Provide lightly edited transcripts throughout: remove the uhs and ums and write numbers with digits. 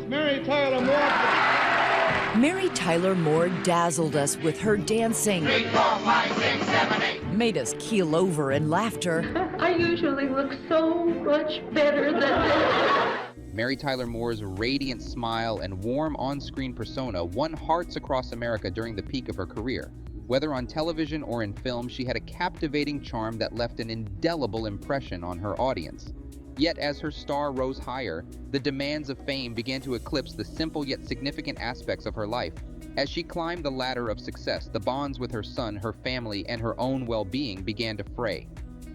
Mary Tyler Moore. Mary Tyler Moore dazzled us with her dancing. 3, 4, 5, 6, 7, 8. Made us keel over in laughter. I usually look so much better than this. Mary Tyler Moore's radiant smile and warm on-screen persona won hearts across America during the peak of her career. Whether on television or in film, she had a captivating charm that left an indelible impression on her audience. Yet as her star rose higher, the demands of fame began to eclipse the simple yet significant aspects of her life. As she climbed the ladder of success, the bonds with her son, her family, and her own well-being began to fray.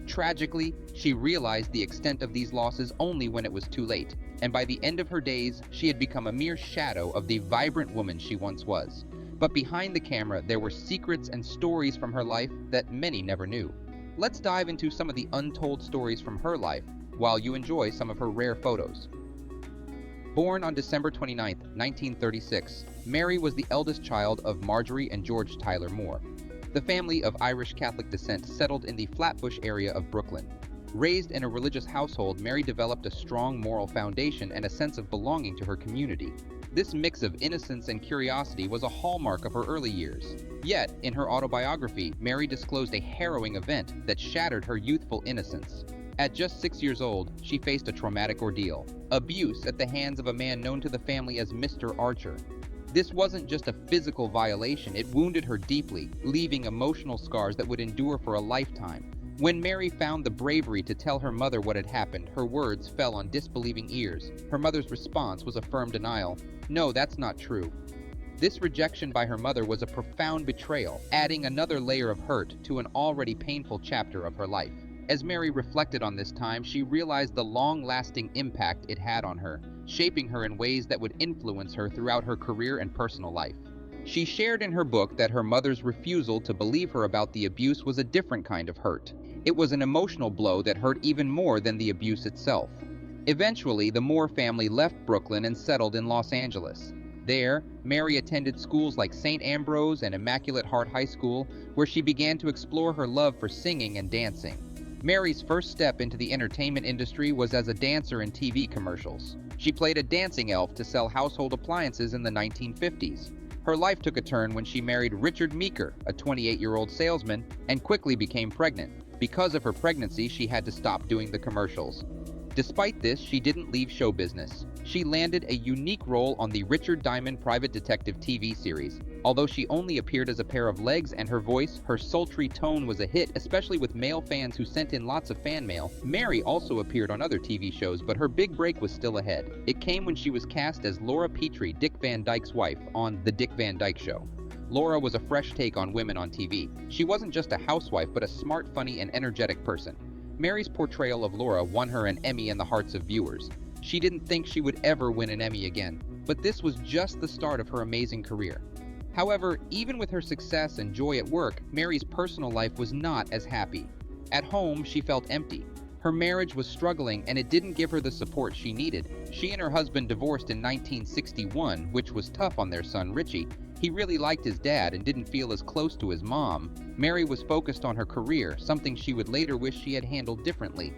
Tragically, she realized the extent of these losses only when it was too late, and by the end of her days, she had become a mere shadow of the vibrant woman she once was. But behind the camera, there were secrets and stories from her life that many never knew. Let's dive into some of the untold stories from her life while you enjoy some of her rare photos. Born on December 29, 1936, Mary was the eldest child of Marjorie and George Tyler Moore. The family of Irish Catholic descent settled in the Flatbush area of Brooklyn. Raised in a religious household, Mary developed a strong moral foundation and a sense of belonging to her community. This mix of innocence and curiosity was a hallmark of her early years. Yet, in her autobiography, Mary disclosed a harrowing event that shattered her youthful innocence. At just 6 years old, she faced a traumatic ordeal: abuse at the hands of a man known to the family as Mr. Archer. This wasn't just a physical violation, it wounded her deeply, leaving emotional scars that would endure for a lifetime. When Mary found the bravery to tell her mother what had happened, her words fell on disbelieving ears. Her mother's response was a firm denial. "No, that's not true." This rejection by her mother was a profound betrayal, adding another layer of hurt to an already painful chapter of her life. As Mary reflected on this time, she realized the long-lasting impact it had on her, shaping her in ways that would influence her throughout her career and personal life. She shared in her book that her mother's refusal to believe her about the abuse was a different kind of hurt. It was an emotional blow that hurt even more than the abuse itself. Eventually, the Moore family left Brooklyn and settled in Los Angeles. There, Mary attended schools like St. Ambrose and Immaculate Heart High School, where she began to explore her love for singing and dancing. Mary's first step into the entertainment industry was as a dancer in TV commercials. She played a dancing elf to sell household appliances in the 1950s. Her life took a turn when she married Richard Meeker, a 28-year-old salesman, and quickly became pregnant. Because of her pregnancy, she had to stop doing the commercials. Despite this, she didn't leave show business. She landed a unique role on the Richard Diamond Private Detective TV series. Although she only appeared as a pair of legs and her voice, her sultry tone was a hit, especially with male fans who sent in lots of fan mail. Mary also appeared on other TV shows, but her big break was still ahead. It came when she was cast as Laura Petrie, Dick Van Dyke's wife, on The Dick Van Dyke Show. Laura was a fresh take on women on TV. She wasn't just a housewife, but a smart, funny, and energetic person. Mary's portrayal of Laura won her an Emmy in the hearts of viewers. She didn't think she would ever win an Emmy again, but this was just the start of her amazing career. However, even with her success and joy at work, Mary's personal life was not as happy. At home, she felt empty. Her marriage was struggling and it didn't give her the support she needed. She and her husband divorced in 1961, which was tough on their son Richie. He really liked his dad and didn't feel as close to his mom. Mary was focused on her career, something she would later wish she had handled differently.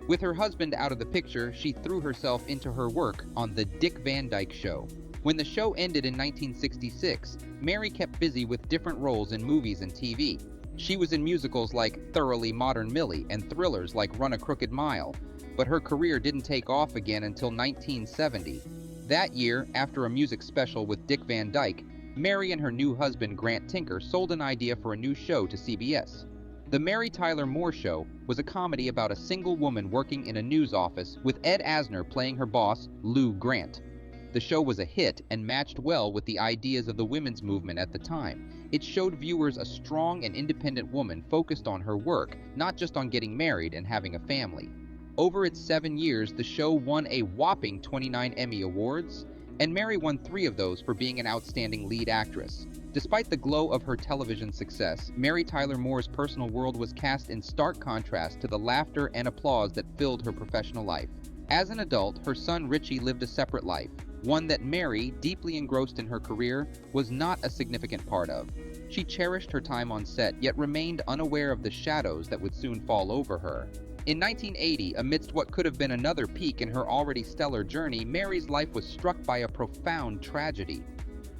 With her husband out of the picture, she threw herself into her work on The Dick Van Dyke Show. When the show ended in 1966, Mary kept busy with different roles in movies and TV. She was in musicals like Thoroughly Modern Millie and thrillers like Run a Crooked Mile, but her career didn't take off again until 1970. That year, after a music special with Dick Van Dyke, Mary and her new husband Grant Tinker sold an idea for a new show to CBS. The Mary Tyler Moore Show was a comedy about a single woman working in a news office with Ed Asner playing her boss, Lou Grant. The show was a hit and matched well with the ideas of the women's movement at the time. It showed viewers a strong and independent woman focused on her work, not just on getting married and having a family. Over its 7 years, the show won a whopping 29 Emmy Awards, and Mary won 3 of those for being an outstanding lead actress. Despite the glow of her television success, Mary Tyler Moore's personal world was cast in stark contrast to the laughter and applause that filled her professional life. As an adult, her son Richie lived a separate life, one that Mary, deeply engrossed in her career, was not a significant part of. She cherished her time on set, yet remained unaware of the shadows that would soon fall over her. In 1980, amidst what could have been another peak in her already stellar journey, Mary's life was struck by a profound tragedy.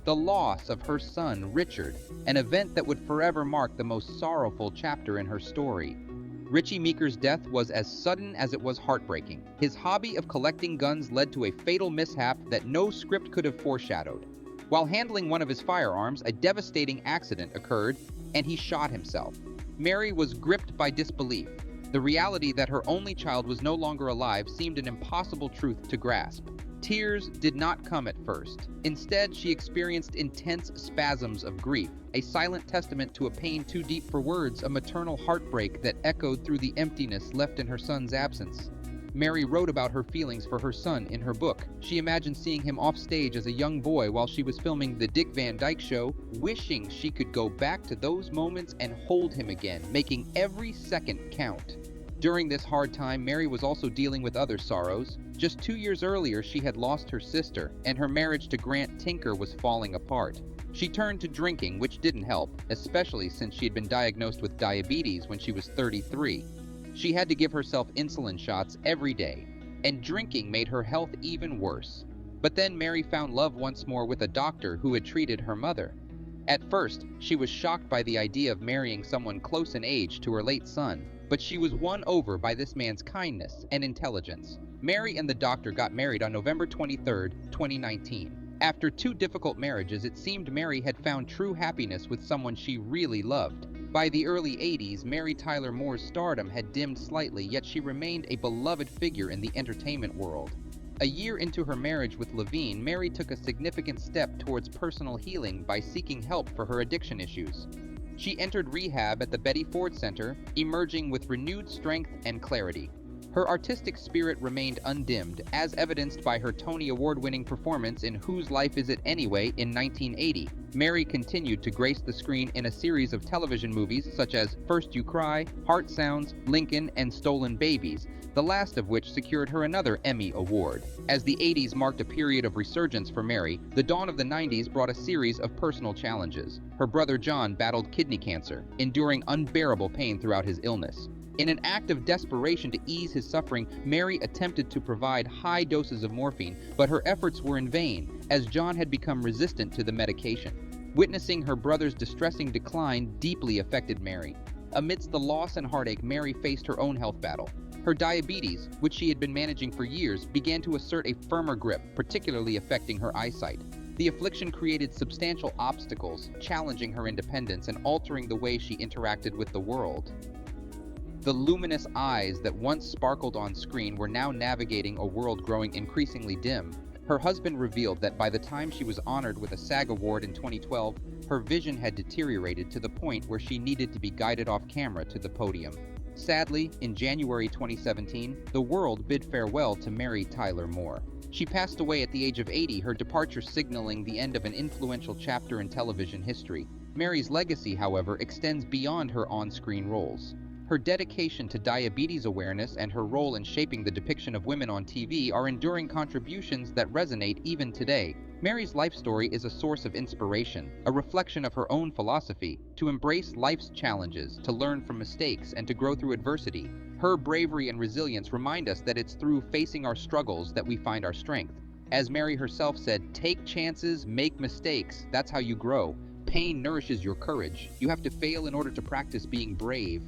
The loss of her son, Richard, an event that would forever mark the most sorrowful chapter in her story. Richie Meeker's death was as sudden as it was heartbreaking. His hobby of collecting guns led to a fatal mishap that no script could have foreshadowed. While handling one of his firearms, a devastating accident occurred, and he shot himself. Mary was gripped by disbelief. The reality that her only child was no longer alive seemed an impossible truth to grasp. Tears did not come at first. Instead, she experienced intense spasms of grief, a silent testament to a pain too deep for words, a maternal heartbreak that echoed through the emptiness left in her son's absence. Mary wrote about her feelings for her son in her book. She imagined seeing him off stage as a young boy while she was filming The Dick Van Dyke Show, wishing she could go back to those moments and hold him again, making every second count. During this hard time, Mary was also dealing with other sorrows. Just 2 years earlier, she had lost her sister, and her marriage to Grant Tinker was falling apart. She turned to drinking, which didn't help, especially since she had been diagnosed with diabetes when she was 33. She had to give herself insulin shots every day, and drinking made her health even worse. But then Mary found love once more with a doctor who had treated her mother. At first, she was shocked by the idea of marrying someone close in age to her late son, but she was won over by this man's kindness and intelligence. Mary and the doctor got married on November 23, 2019. After 2 difficult marriages, it seemed Mary had found true happiness with someone she really loved. By the early 80s, Mary Tyler Moore's stardom had dimmed slightly, yet she remained a beloved figure in the entertainment world. A year into her marriage with Levine, Mary took a significant step towards personal healing by seeking help for her addiction issues. She entered rehab at the Betty Ford Center, emerging with renewed strength and clarity. Her artistic spirit remained undimmed, as evidenced by her Tony Award-winning performance in Whose Life Is It Anyway in 1980. Mary continued to grace the screen in a series of television movies such as First You Cry, Heart Sounds, Lincoln, and Stolen Babies, the last of which secured her another Emmy Award. As the 80s marked a period of resurgence for Mary, the dawn of the 90s brought a series of personal challenges. Her brother John battled kidney cancer, enduring unbearable pain throughout his illness. In an act of desperation to ease his suffering, Mary attempted to provide high doses of morphine, but her efforts were in vain, as John had become resistant to the medication. Witnessing her brother's distressing decline deeply affected Mary. Amidst the loss and heartache, Mary faced her own health battle. Her diabetes, which she had been managing for years, began to assert a firmer grip, particularly affecting her eyesight. The affliction created substantial obstacles, challenging her independence and altering the way she interacted with the world. The luminous eyes that once sparkled on screen were now navigating a world growing increasingly dim. Her husband revealed that by the time she was honored with a SAG Award in 2012, her vision had deteriorated to the point where she needed to be guided off camera to the podium. Sadly, in January 2017, the world bid farewell to Mary Tyler Moore. She passed away at the age of 80, her departure signaling the end of an influential chapter in television history. Mary's legacy, however, extends beyond her on-screen roles. Her dedication to diabetes awareness and her role in shaping the depiction of women on TV are enduring contributions that resonate even today. Mary's life story is a source of inspiration, a reflection of her own philosophy, to embrace life's challenges, to learn from mistakes, and to grow through adversity. Her bravery and resilience remind us that it's through facing our struggles that we find our strength. As Mary herself said, "Take chances, make mistakes, that's how you grow. Pain nourishes your courage. You have to fail in order to practice being brave."